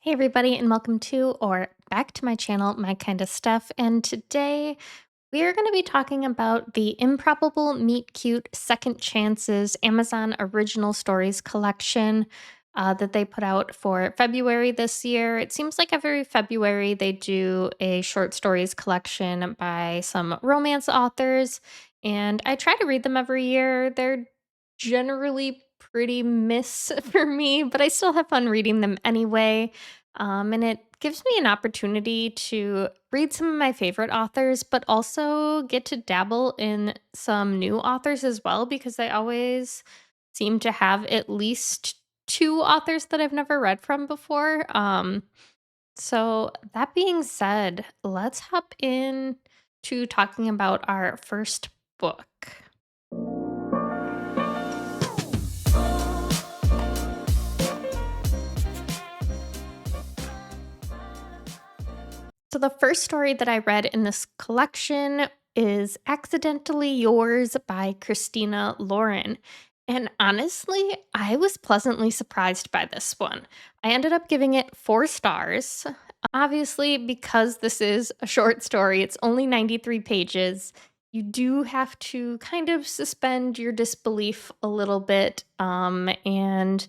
Hey everybody, and welcome to or back to my channel, My Kind of Stuff. And today we are going to be talking about the Improbable Meet Cute Second Chances Amazon Original Stories collection that they put out for February this year. It seems like every February they do a short stories collection by some romance authors, and I try to read them every year. They're generally pretty miss for me, but I still have fun reading them anyway. And it gives me an opportunity to read some of my favorite authors, but also get to dabble in some new authors as well, because they always seem to have at least two authors that I've never read from before. So that being said, let's hop in to talking about our first book. So, the first story that I read in this collection is Accidentally Yours by Christina Lauren. And honestly, I was pleasantly surprised by this one. I ended up giving it 4 stars. Obviously, because this is a short story, it's only 93 pages. You do have to kind of suspend your disbelief a little bit and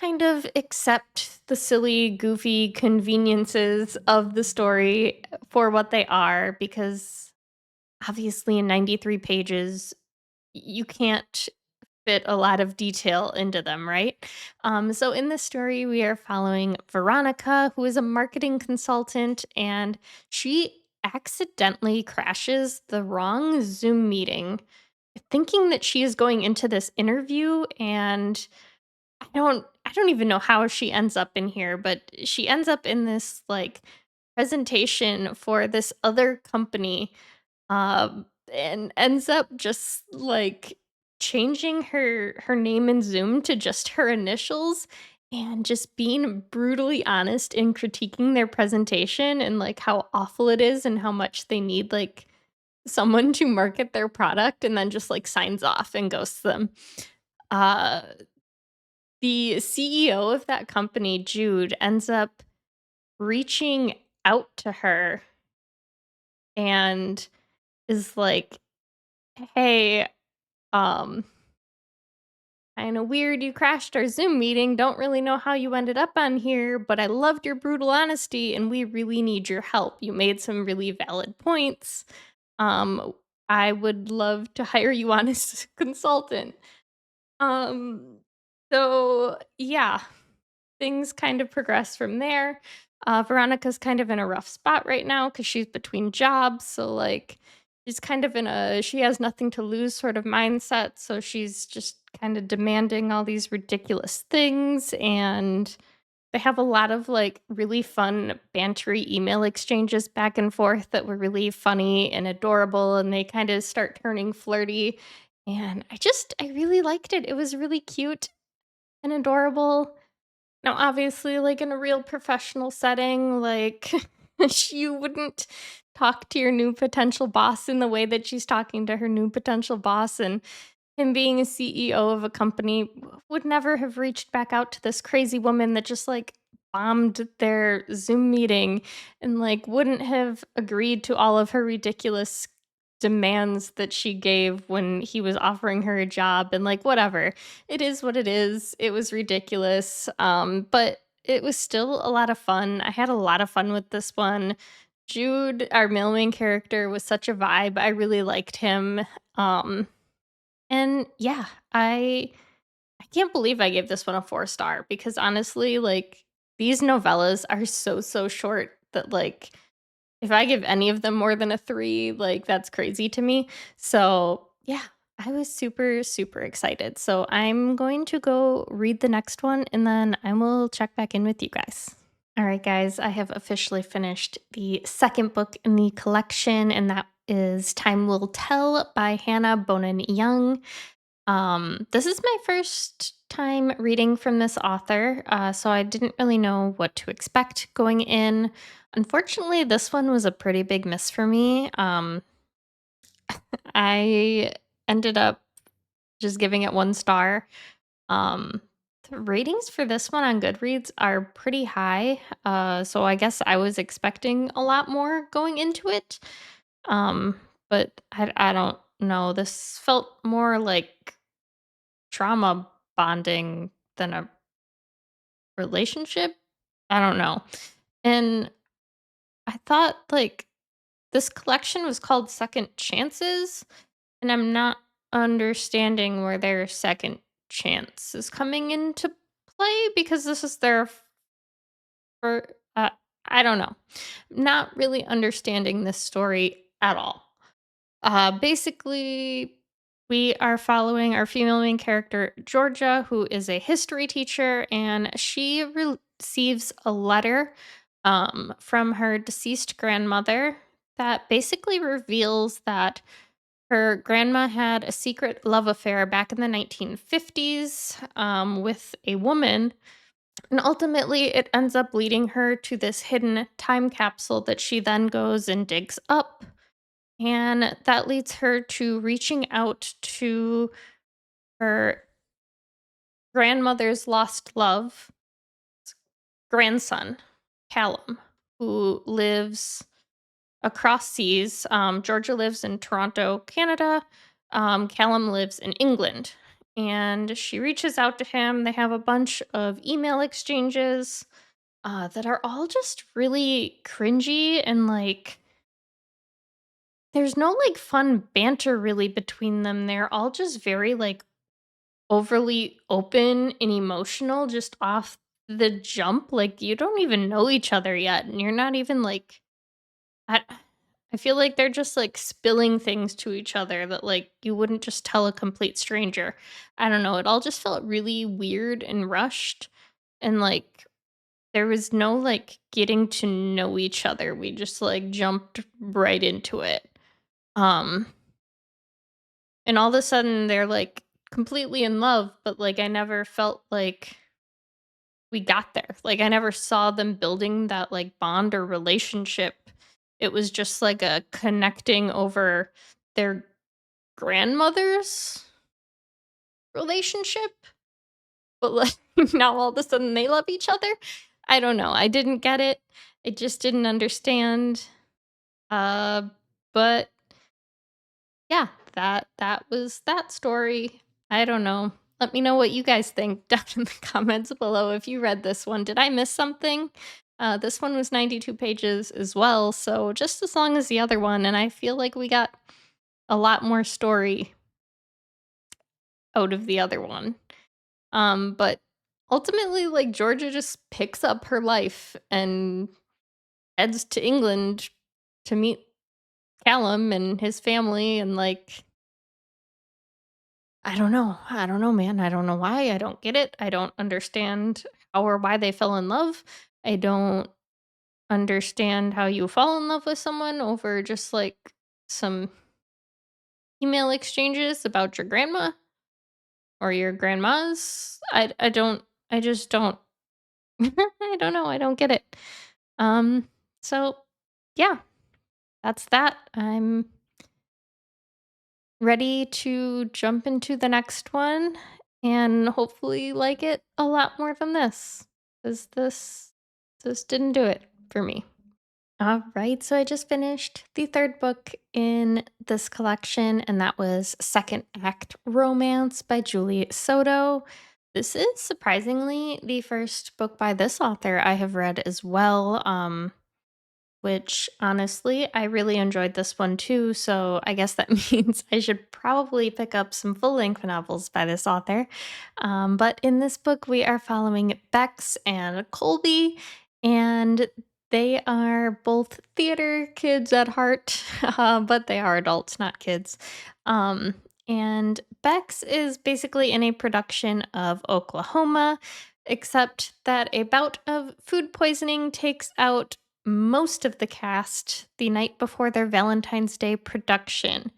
kind of accept the silly, goofy conveniences of the story for what they are, because obviously in 93 pages, you can't fit a lot of detail into them, right? So in this story, we are following Veronica, who is a marketing consultant, and she accidentally crashes the wrong Zoom meeting, thinking that she is going into this interview. And I don't even know how she ends up in here, but she ends up in this, like, presentation for this other company, and ends up just, like, changing her name in Zoom to just her initials, and just being brutally honest in critiquing their presentation and, like, how awful it is and how much they need, like, someone to market their product, and then just, like, signs off and ghosts them. Uh the CEO of that company, Jude, ends up reaching out to her and is like, "Hey, um, kinda weird you crashed our Zoom meeting. Don't really know how you ended up on here, but I loved your brutal honesty and we really need your help. You made some really valid points. Um, I would love to hire you on as a consultant." Um, so yeah, things kind of progress from there. Veronica's kind of in a rough spot right now because she's between jobs. So, like, she's kind of in a she has nothing to lose sort of mindset. So, she's just kind of demanding all these ridiculous things. And they have a lot of, like, really fun, bantery email exchanges back and forth that were really funny and adorable. And they kind of start turning flirty. And I really liked it. It was really cute and adorable. Now, obviously, like, in a real professional setting, like, you wouldn't talk to your new potential boss in the way that she's talking to her new potential boss, and him being a CEO of a company would never have reached back out to this crazy woman that just, like, bombed their Zoom meeting and, like, wouldn't have agreed to all of her ridiculous demands that she gave when he was offering her a job, and, like, whatever. It is what it is. It was ridiculous, but it was still a lot of fun. I had a lot of fun with this one. Jude, our main character, was such a vibe. I really liked him. And yeah, I can't believe I gave this one a 4 star, because honestly, like, these novellas are so short that, like, if I give any of them more than a 3, like, that's crazy to me. So, yeah, I was super excited. So, I'm going to go read the next one, and then I will check back in with you guys. All right, guys, I have officially finished the second book in the collection, and that is Time Will Tell by Hannah Bonin Young. This is my first time reading from this author, so I didn't really know what to expect going in. Unfortunately, this one was a pretty big miss for me. I ended up just giving it 1 star. Um, The ratings for this one on Goodreads are pretty high. So I guess I was expecting a lot more going into it. Um, but I don't know. This felt more like trauma bonding than a relationship. I don't know. And I thought like this collection was called Second Chances, and I'm not understanding where their second chance is coming into play because this is their for I don't know. Not really understanding this story at all. Basically, we are following our female main character, Georgia, who is a history teacher, and she receives a letter from her deceased grandmother that basically reveals that her grandma had a secret love affair back in the 1950s with a woman, and ultimately it ends up leading her to this hidden time capsule that she then goes and digs up, and that leads her to reaching out to her grandmother's lost love grandson, Callum, who lives across seas. Georgia lives in Toronto, Canada. Callum lives in England. And she reaches out to him. They have a bunch of email exchanges that are all just really cringy and like there's no like fun banter really between them. They're all just very like overly open and emotional just off the jump. Like you don't even know each other yet, and you're not even like I I feel like they're just like spilling things to each other that like you wouldn't just tell a complete stranger. I don't know, it all just felt really weird and rushed, and like there was no like getting to know each other. We just like jumped right into it. Um and all of a sudden they're like completely in love, but like I never felt like we got there. Like I never saw them building that like bond or relationship. It was just like a connecting over their grandmother's relationship, but like now all of a sudden they love each other. I don't know. I didn't get it. I just didn't understand. Uh but yeah, that was that story. I don't know. Let me know what you guys think down in the comments below if you read this one. Did I miss something? This one was 92 pages as well, so just as long as the other one, and I feel like we got a lot more story out of the other one. But ultimately, like Georgia just picks up her life and heads to England to meet Callum and his family, and like I don't know. I don't know, man. I don't know why. I don't get it. I don't understand how or why they fell in love. I don't understand how you fall in love with someone over just like some email exchanges about your grandma or your grandmas. I don't I just don't I don't know. I don't get it. Um so yeah, that's that. I'm ready to jump into the next one and hopefully like it a lot more than this. Cuz this didn't do it for me. All right, so I just finished the third book in this collection, and that was Second Act Romance by Julie Soto. This is surprisingly the first book by this author I have read as well. Which honestly, I really enjoyed this one too. So I guess that means I should probably pick up some full length novels by this author. But in this book, we are following Bex and Colby, and they are both theater kids at heart, but they are adults, not kids. Um, and Bex is basically in a production of Oklahoma, except that a bout of food poisoning takes out most of the cast the night before their Valentine's Day production.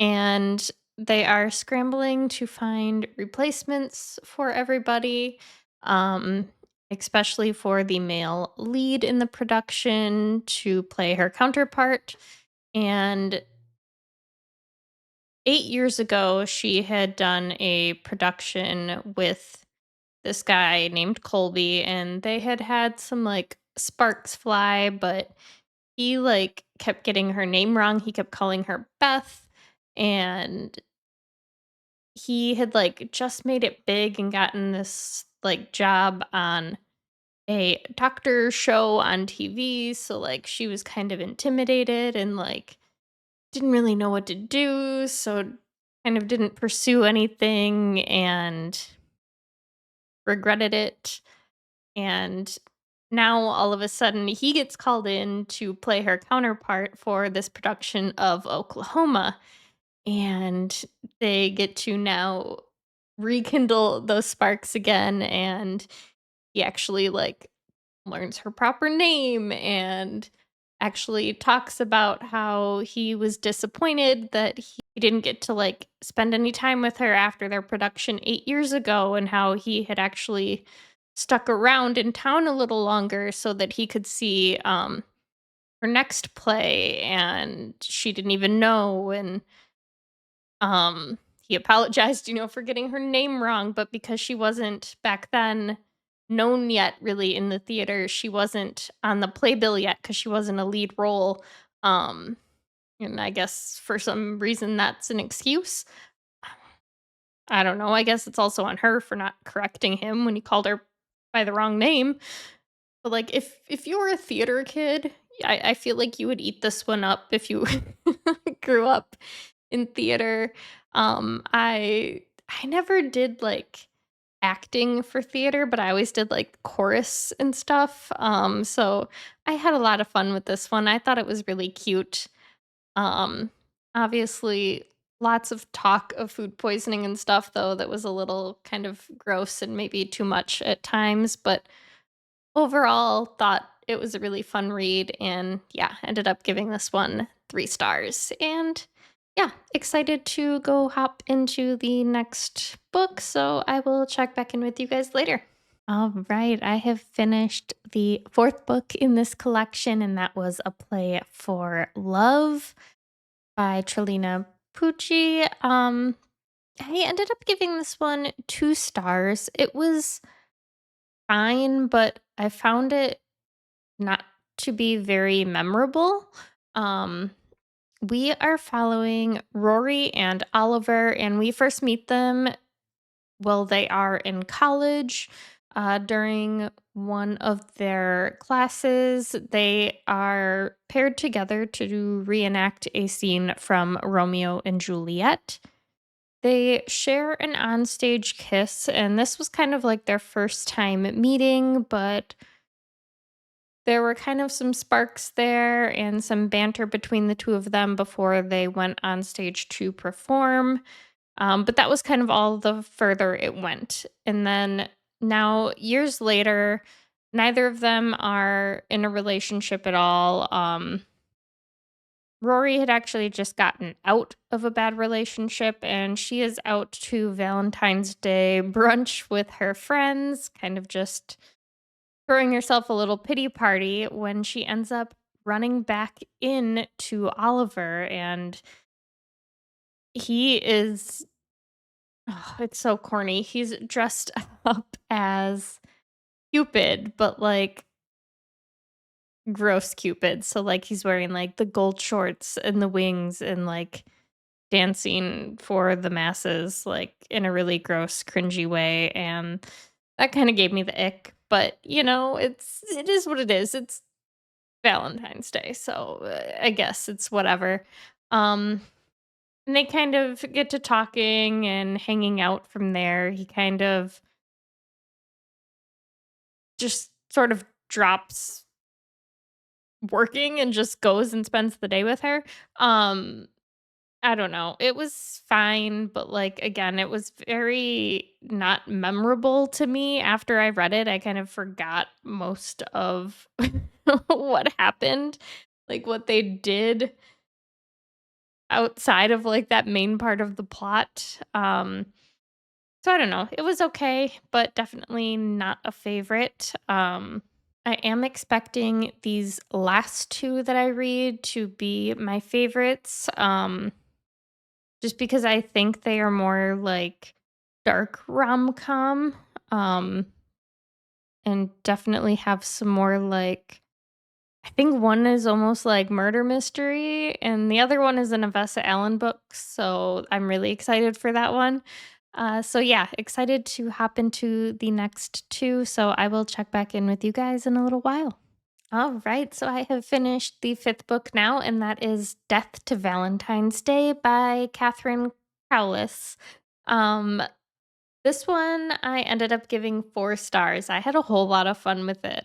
And they are scrambling to find replacements for everybody, um, especially for the male lead in the production to play her counterpart. And 8 years ago, she had done a production with this guy named Colby, and they had had some like sparks fly, but he like kept getting her name wrong. He kept calling her Beth, and he had like just made it big and gotten this like job on a doctor show on TV. So like she was kind of intimidated and like didn't really know what to do. So kind of didn't pursue anything and regretted it. And now all of a sudden he gets called in to play her counterpart for this production of Oklahoma. And they get to now rekindle those sparks again. And he actually like learns her proper name and actually talks about how he was disappointed that he didn't get to like spend any time with her after their production 8 years ago, and how he had actually stuck around in town a little longer so that he could see her next play, and she didn't even know. And he apologized, for getting her name wrong, but because she wasn't back then known yet really in the theater, she wasn't on the playbill yet because she wasn't a lead role. Um, and I guess for some reason that's an excuse. I don't know. I guess it's also on her for not correcting him when he called her by the wrong name. But like if you were a theater kid, I feel like you would eat this one up if you grew up in theater. I never did like acting for theater, but I always did like chorus and stuff. So I had a lot of fun with this one. I thought it was really cute. Um, Obviously lots of talk of food poisoning and stuff though that was a little kind of gross and maybe too much at times, but overall, thought it was a really fun read, and yeah, ended up giving this one 3 stars. And yeah, excited to go hop into the next book, so I will check back in with you guys later. All right, I have finished the 4th book in this collection, and that was A Play for Love by Trelina Pucci. I ended up giving this one 2 stars. It was fine, but I found it not to be very memorable. Um, we are following Rory and Oliver, and we first meet them while they are in college. During one of their classes, they are paired together to reenact a scene from Romeo and Juliet. They share an onstage kiss, and this was kind of like their first time meeting, but there were kind of some sparks there and some banter between the 2 of them before they went on stage to perform, but that was kind of all the further it went, and then now years later, neither of them are in a relationship at all. Rory had actually just gotten out of a bad relationship, and she is out to Valentine's Day brunch with her friends, kind of just throwing herself a little pity party when she ends up running back in to Oliver, and he is it's so corny. He's dressed up as Cupid, but like gross Cupid. So like he's wearing like the gold shorts and the wings and like dancing for the masses like in a really gross cringy way, and that kind of gave me the ick. But it is what it is. It's Valentine's Day, so, I guess it's whatever. Um, and they kind of get to talking and hanging out from there. He kind of just sort of drops working and just goes and spends the day with her. Um, I don't know. It was fine, but, like, again, it was very not memorable to me. After I read it, I kind of forgot most of what happened, like, what they did outside of, like, that main part of the plot. So I don't know. It was okay, but definitely not a favorite. I am expecting these last 2 that I read to be my favorites, just because I think they are more, like, dark rom-com. Um, and definitely have some more like I think one is almost like murder mystery, and the other one is an Avessa Allen book, so I'm really excited for that one. So yeah, excited to hop into the next two. So I will check back in with you guys in a little while. All right, so I have finished the fifth book now, and that is Death to Valentine's Day by Catherine Crowless. Um, this one I ended up giving 4 stars. I had a whole lot of fun with it.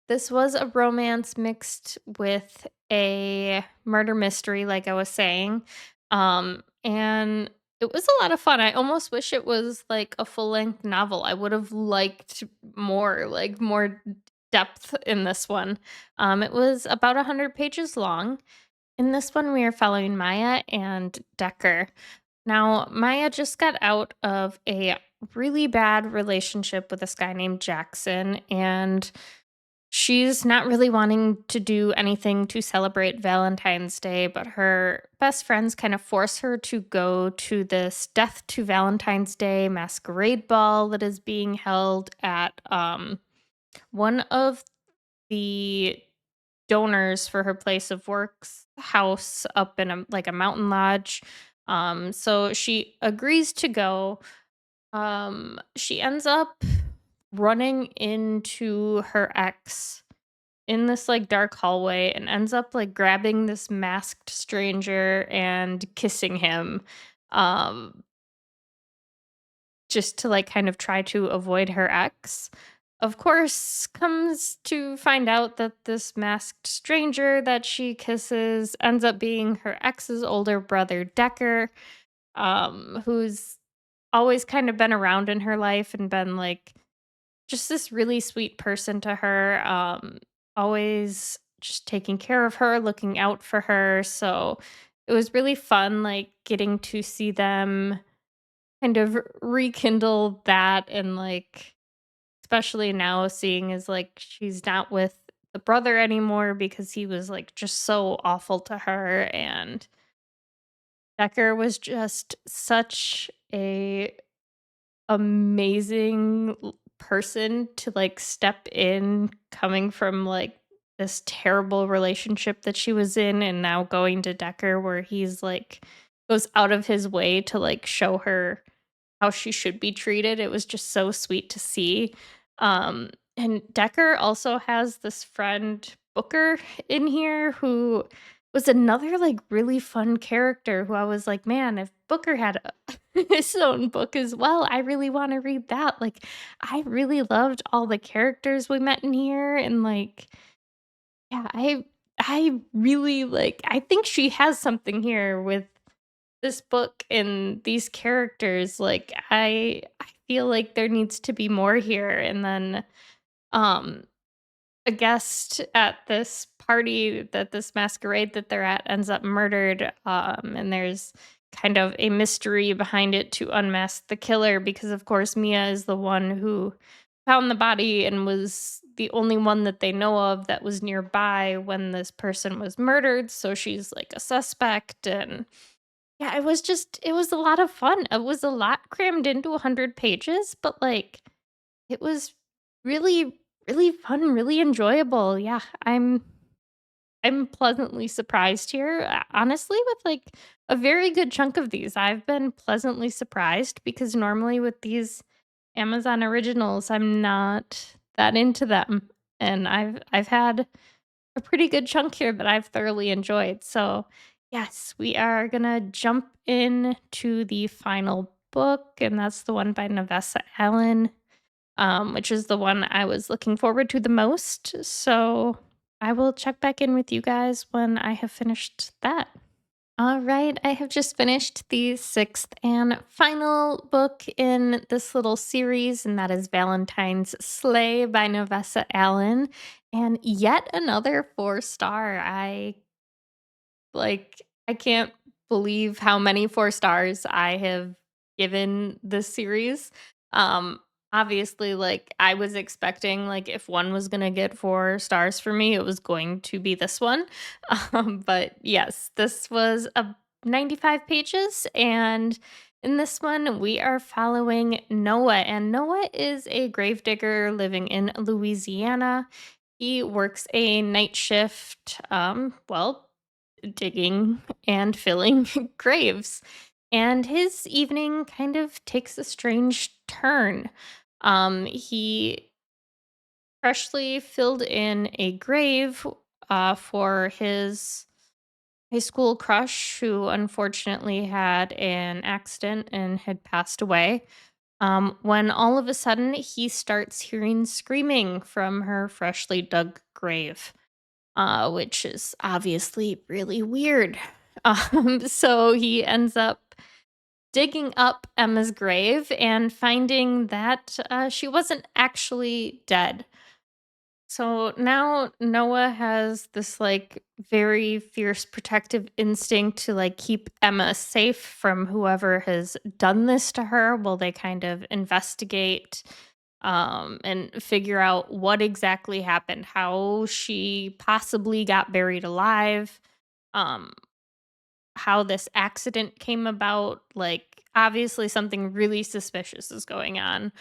This was a romance mixed with a murder mystery, like I was saying. And it was a lot of fun. I almost wish it was like a full-length novel. I would have liked more, like more depth in this one. It was about 100 pages long. In this one, we are following Maya and Decker. Now, Maya just got out of a really bad relationship with this guy named Jackson, and she's not really wanting to do anything to celebrate Valentine's Day, but her best friends kind of force her to go to this Death to Valentine's Day masquerade ball that is being held at one of the donors for her place of work's house up in a mountain lodge. So she agrees to go. She ends up running into her ex in this like dark hallway and ends up like grabbing this masked stranger and kissing him um just to like kind of try to avoid her ex. Of course, comes to find out that this masked stranger that she kisses ends up being her ex's older brother Decker, who's always kind of been around in her life and been like just this really sweet person to her, always just taking care of her, looking out for her, so it was really fun, like, getting to see them kind of rekindle that and, like, especially now seeing as, like, she's not with the brother anymore because he was, like, just so awful to her, and Decker was just such a amazing person to like step in coming from like this terrible relationship that she was in and now going to Decker where he's like goes out of his way to like show her how she should be treated. It was just so sweet to see. And Decker also has this friend Booker in here who was another like really fun character who I was like, man, if Booker had his own book as well, I really want to read that. Like, I really loved all the characters we met in here, and like, yeah, I really like. I think she has something here with this book and these characters. Like, I feel like there needs to be more here, and then um a guest at this party that this masquerade that they're at ends up murdered, and there's kind of a mystery behind it to unmask the killer because, of course, Mia is the one who found the body and was the only one that they know of that was nearby when this person was murdered. So she's like a suspect. And yeah, it was a lot of fun. It was a lot crammed into 100 pages, but like, it was really, really fun, really enjoyable. Yeah, I'm pleasantly surprised here. Honestly, with like a very good chunk of these, I've been pleasantly surprised because normally with these Amazon originals, I'm not that into them. And I've had a pretty good chunk here that I've thoroughly enjoyed. So, yes, we are going to jump in to the final book, and that's the one by Navessa Allen, which is the one I was looking forward to the most. So I will check back in with you guys when I have finished that. All right, I have just finished the sixth and final book in this little series, and that is Valentine's Sleigh by Navessa Allen. And yet another 4 star. I can't believe how many 4 stars I have given this series. Um, Obviously, like, I was expecting, like, if one was gonna get 4 stars for me, it was going to be this one. But yes, this was a 95 pages, and In this one, we are following Noah, and Noah is a gravedigger living in Louisiana. He works a night shift, digging and filling graves. And his evening kind of takes a strange turn. He freshly filled in a grave for his high school crush who unfortunately had an accident and had passed away. When all of a sudden he starts hearing screaming from her freshly dug grave, which is obviously really weird. So he ends up digging up Emma's grave and finding that she wasn't actually dead. So now Noah has this like very fierce protective instinct to like keep Emma safe from whoever has done this to her while they kind of investigate and figure out what exactly happened, how she possibly got buried alive. Um how this accident came about, like, obviously something really suspicious is going on.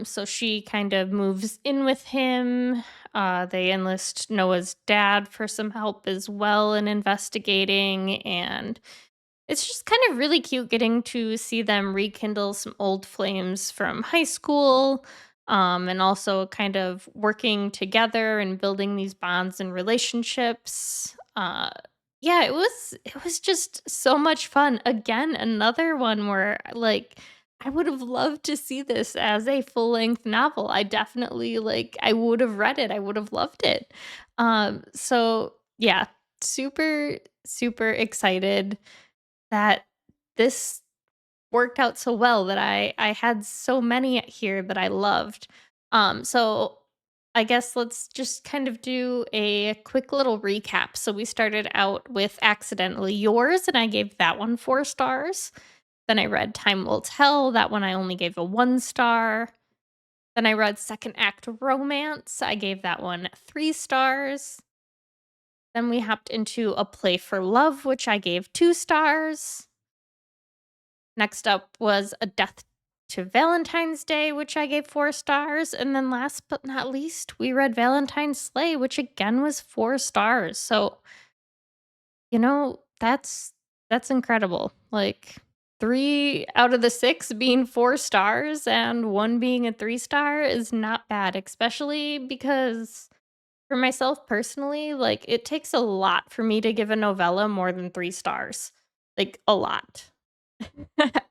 So she kind of moves in with him. They enlist Noah's dad for some help as well in investigating, and it's just kind of really cute getting to see them rekindle some old flames from high school, and also kind of working together and building these bonds and relationships. Yeah, it was just so much fun. Again, another one where like I would have loved to see this as a full length novel. I definitely like I would have read it. I would have loved it. So yeah, super super excited that this worked out so well that I had so many here that I loved. So I guess let's just kind of do a quick little recap. So we started out with Accidentally Yours, and I gave that one 4 stars. Then I read Time Will Tell. That one I only gave a 1 star. Then I read Second Act Romance. I gave that one 3 stars. Then we hopped into A Play for Love, which I gave 2 stars. Next up was A Death to Valentine's Day, which I gave 4 stars, and then last but not least, we read Valentine's Slay, which again was 4 stars. So, that's incredible. Like 3 out of the 6 being 4 stars and 1 being a 3 star is not bad, especially because for myself personally, like it takes a lot for me to give a novella more than 3 stars. Like a lot.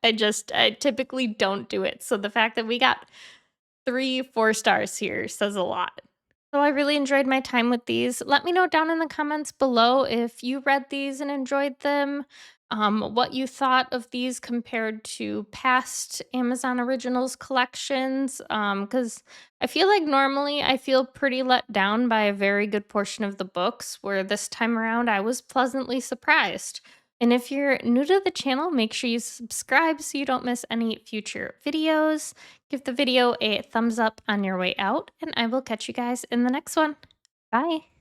I typically don't do it. So the fact that we got 3 4 stars here says a lot. So I really enjoyed my time with these. Let me know down in the comments below if you read these and enjoyed them, what you thought of these compared to past Amazon Originals collections. Because I feel like normally I feel pretty let down by a very good portion of the books, where this time around I was pleasantly surprised. And if you're new to the channel, make sure you subscribe so you don't miss any future videos. Give the video a thumbs up on your way out, and I will catch you guys in the next one. Bye.